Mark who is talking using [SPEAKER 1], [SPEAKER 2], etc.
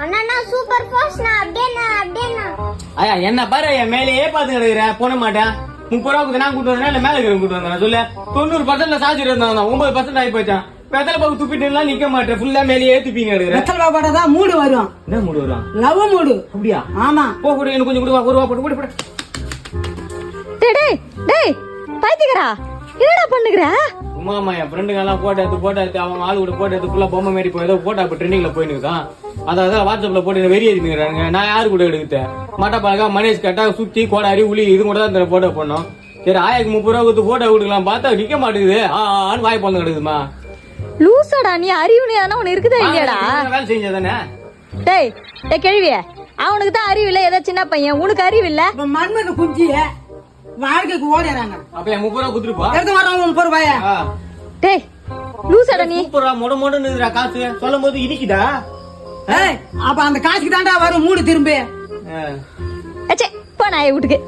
[SPEAKER 1] அண்ணா super போஸ்னா அப்படியே
[SPEAKER 2] ஐயா என்ன பாரு என் மேலேயே பாத்து கிடக்குறேன் போன மாட்டேன் 30 ரூபா நான் கூட்டு வந்தேன் இல்ல மேல இருக்கிற கூட்டு வந்தேன் சொல்லு 90% சார்ஜ் இருந்தான் 9% ஆகி போச்சான் வெத்தலை பாக்கு துப்பிட்டு எல்லாம் நிக்க மாட்டேன் ஃபுல்லா மேலேயே துப்பிங்க எடுக்கிறேன்
[SPEAKER 3] வெத்தலை பாப்பாட தான் மூடு வரும்
[SPEAKER 2] என்ன மூடு வரும்
[SPEAKER 3] லவ் மூடு
[SPEAKER 2] அப்படியா
[SPEAKER 3] ஆமா
[SPEAKER 2] போ கூட எனக்கு கொஞ்சம் கொடுவா 1 ரூபா போட்டு போடு
[SPEAKER 4] டேய் டேய் பைத்தியக்காரா என்னடா பண்ணுகிற
[SPEAKER 2] உமாமா என் ஃப்ரெண்டுங்க எல்லாம் போட்டோ எடுத்து அவங்க ஆளு கூட போட்டோ எடுத்து ஃபுல்லா பொம்மை மாரி போய் ஏதோ போட்டோ இப்ப ட்ரெண்டிங்ல போயினுக்குதான் அதான் வாட்ஸ்அப்ல போட்டு வெறி ஏறினுறாங்க நான் யாரு கூட எடுத்தேன் மாட்டாப்பாக்கா மனேஷ் கட்டா சுத்தி கோடாரி உளி இது கூட தான் இந்த போட்டோ பண்ணோம் சரி ஆயாக்கு 30 ரூபா கொடுத்து போட்டோ கொடுக்கலாம் பார்த்தா நிக்க மாட்டேங்குது ஆன்னு வாய் பழந்து கிடக்குதுமா
[SPEAKER 4] லூசாடா நீ அறிவு தானே உனக்கு இருக்குதா இல்லையாடா
[SPEAKER 2] வேலை செஞ்சதானே
[SPEAKER 4] டேய் டேய் கேள்வியே அவனுக்கு தான் அறிவு இல்ல ஏதோ சின்ன பையன் உனக்கு அறிவு இல்ல
[SPEAKER 3] மண்மக குஞ்சி வாழ்க்கைக்கு ஓடிறாங்க
[SPEAKER 2] அப்ப என் 30 ரூபா கொடுத்துருப்பா
[SPEAKER 3] எடுத்து வர்றாங்க 30 ரூபாய
[SPEAKER 4] டேய் லூசாடா நீ
[SPEAKER 2] 30 ரூபா மொடன்னு காசு சொல்லும் போது இடிக்குதா
[SPEAKER 3] அப்ப அந்த காசுக்கு தாண்டா வரும் மூடு திரும்பி
[SPEAKER 4] அச்சே போ நாயை வீட்டுக்கு